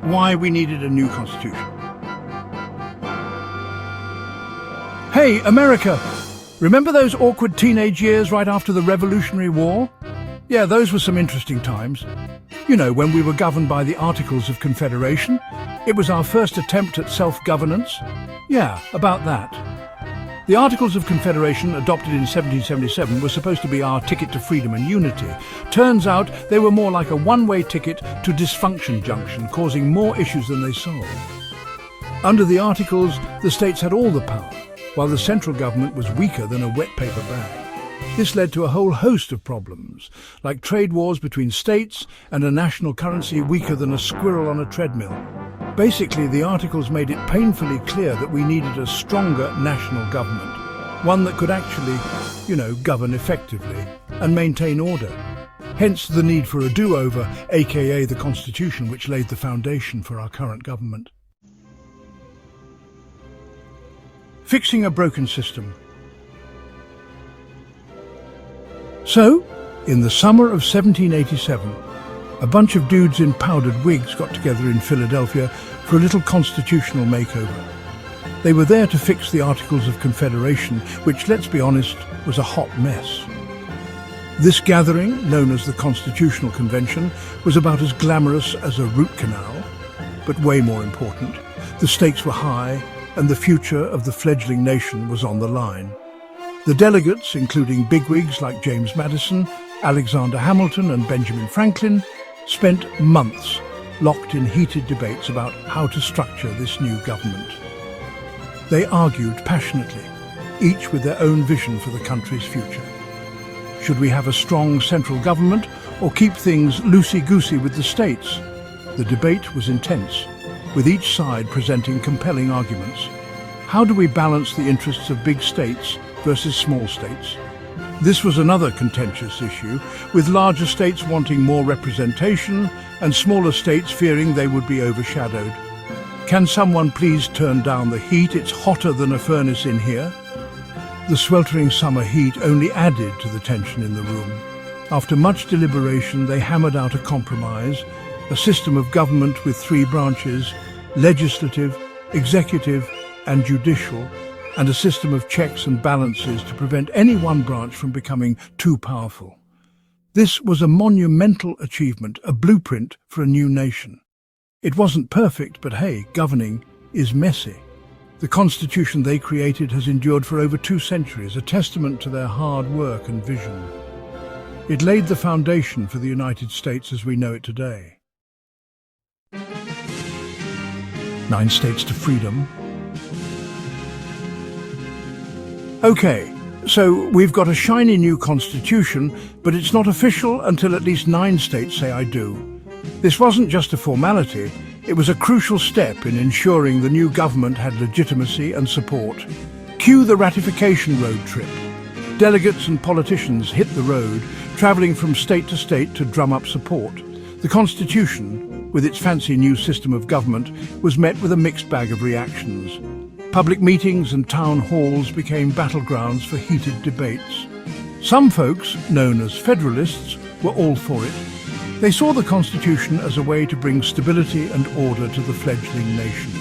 why we needed a new constitution. Hey, America! Remember those awkward teenage years right after the Revolutionary War? Yeah, those were some interesting times. You know, when we were governed by the Articles of Confederation. It was our first attempt at self-governance. Yeah, about that. The Articles of Confederation, adopted in 1777, were supposed to be our ticket to freedom and unity. Turns out they were more like a one-way ticket to dysfunction junction, causing more issues than they solved. Under the Articles, the states had all the power, while the central government was weaker than a wet paper bag. This led to a whole host of problems, like trade wars between states and a national currency weaker than a squirrel on a treadmill. Basically, the Articles made it painfully clear that we needed a stronger national government, one that could actually, govern effectively and maintain order. Hence the need for a do-over, aka the Constitution, which laid the foundation for our current government. Fixing a broken system. So, in the summer of 1787, a bunch of dudes in powdered wigs got together in Philadelphia for a little constitutional makeover. They were there to fix the Articles of Confederation, which, let's be honest, was a hot mess. This gathering, known as the Constitutional Convention, was about as glamorous as a root canal, but way more important. The stakes were high, and the future of the fledgling nation was on the line. The delegates, including bigwigs like James Madison, Alexander Hamilton and Benjamin Franklin, spent months locked in heated debates about how to structure this new government. They argued passionately, each with their own vision for the country's future. Should we have a strong central government or keep things loosey-goosey with the states? The debate was intense, with each side presenting compelling arguments. How do we balance the interests of big states versus small states? This was another contentious issue, with larger states wanting more representation and smaller states fearing they would be overshadowed. Can someone please turn down the heat? It's hotter than a furnace in here. The sweltering summer heat only added to the tension in the room. After much deliberation, they hammered out a compromise, a system of government with three branches: legislative, executive, and judicial, and a system of checks and balances to prevent any one branch from becoming too powerful. This was a monumental achievement, a blueprint for a new nation. It wasn't perfect, but hey, governing is messy. The Constitution they created has endured for over 2 centuries, a testament to their hard work and vision. It laid the foundation for the United States as we know it today. 9 states to freedom. Okay, so we've got a shiny new constitution, but it's not official until at least 9 states say I do. This wasn't just a formality, it was a crucial step in ensuring the new government had legitimacy and support. Cue the ratification road trip. Delegates and politicians hit the road, travelling from state to state to drum up support. The Constitution, with its fancy new system of government, was met with a mixed bag of reactions. Public meetings and town halls became battlegrounds for heated debates. Some folks, known as Federalists, were all for it. They saw the Constitution as a way to bring stability and order to the fledgling nation.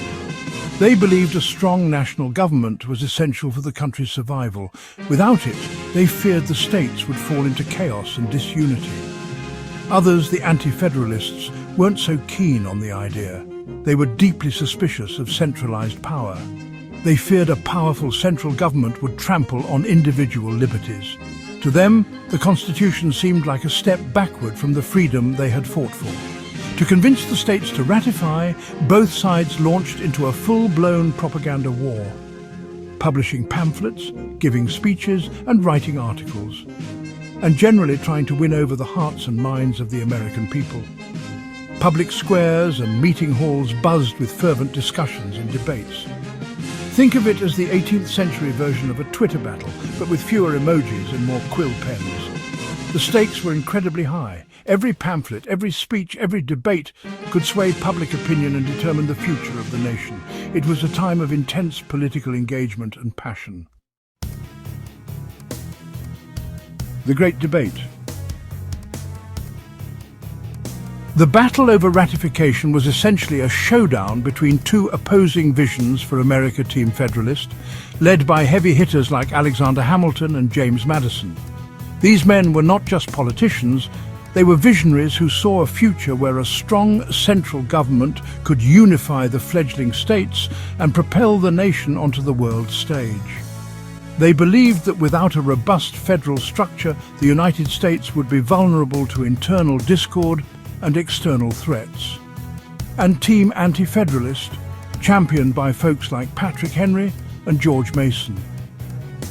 They believed a strong national government was essential for the country's survival. Without it, they feared the states would fall into chaos and disunity. Others, the Anti-Federalists, weren't so keen on the idea. They were deeply suspicious of centralized power. They feared a powerful central government would trample on individual liberties. To them, the Constitution seemed like a step backward from the freedom they had fought for. To convince the states to ratify, both sides launched into a full-blown propaganda war, publishing pamphlets, giving speeches and writing articles, and generally trying to win over the hearts and minds of the American people. Public squares and meeting halls buzzed with fervent discussions and debates. Think of it as the 18th century version of a Twitter battle, but with fewer emojis and more quill pens. The stakes were incredibly high. Every pamphlet, every speech, every debate could sway public opinion and determine the future of the nation. It was a time of intense political engagement and passion. The Great Debate. The battle over ratification was essentially a showdown between two opposing visions for America Team Federalist, led by heavy hitters like Alexander Hamilton and James Madison. These men were not just politicians, they were visionaries who saw a future where a strong central government could unify the fledgling states and propel the nation onto the world stage. They believed that without a robust federal structure, the United States would be vulnerable to internal discord and external threats. And Team Anti-Federalist, championed by folks like Patrick Henry and George Mason.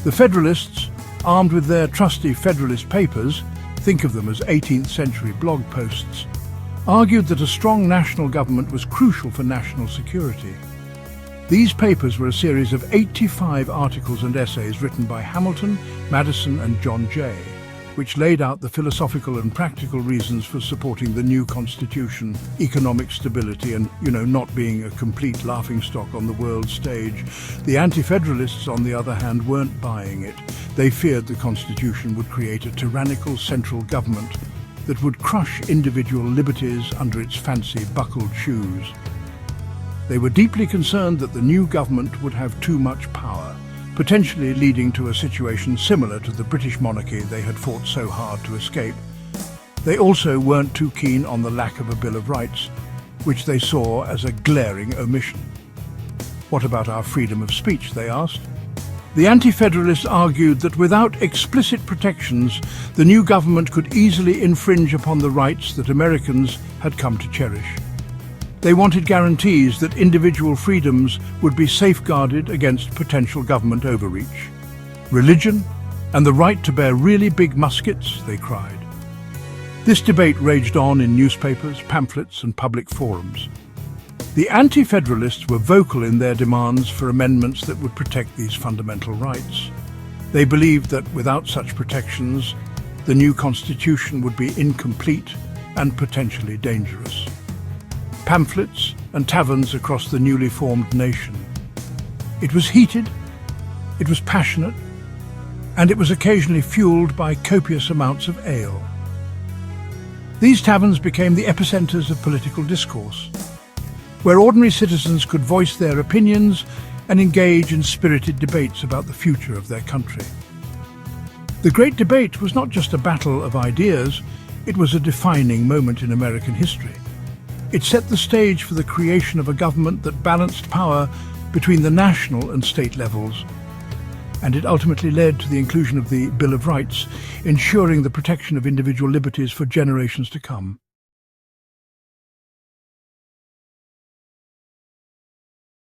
The Federalists, armed with their trusty Federalist Papers, think of them as 18th century blog posts, argued that a strong national government was crucial for national security. These papers were a series of 85 articles and essays written by Hamilton, Madison and John Jay, which laid out the philosophical and practical reasons for supporting the new constitution, economic stability and, not being a complete laughingstock on the world stage. The Anti-Federalists, on the other hand, weren't buying it. They feared the constitution would create a tyrannical central government that would crush individual liberties under its fancy buckled shoes. They were deeply concerned that the new government would have too much power, potentially leading to a situation similar to the British monarchy they had fought so hard to escape. They also weren't too keen on the lack of a Bill of Rights, which they saw as a glaring omission. What about our freedom of speech, they asked. The Anti-Federalists argued that without explicit protections, the new government could easily infringe upon the rights that Americans had come to cherish. They wanted guarantees that individual freedoms would be safeguarded against potential government overreach. Religion and the right to bear really big muskets, they cried. This debate raged on in newspapers, pamphlets and public forums. The Anti-Federalists were vocal in their demands for amendments that would protect these fundamental rights. They believed that without such protections, the new constitution would be incomplete and potentially dangerous. Pamphlets and taverns across the newly formed nation. It was heated, it was passionate, and it was occasionally fueled by copious amounts of ale. These taverns became the epicenters of political discourse, where ordinary citizens could voice their opinions and engage in spirited debates about the future of their country. The Great Debate was not just a battle of ideas, it was a defining moment in American history. It set the stage for the creation of a government that balanced power between the national and state levels, and it ultimately led to the inclusion of the Bill of Rights, ensuring the protection of individual liberties for generations to come.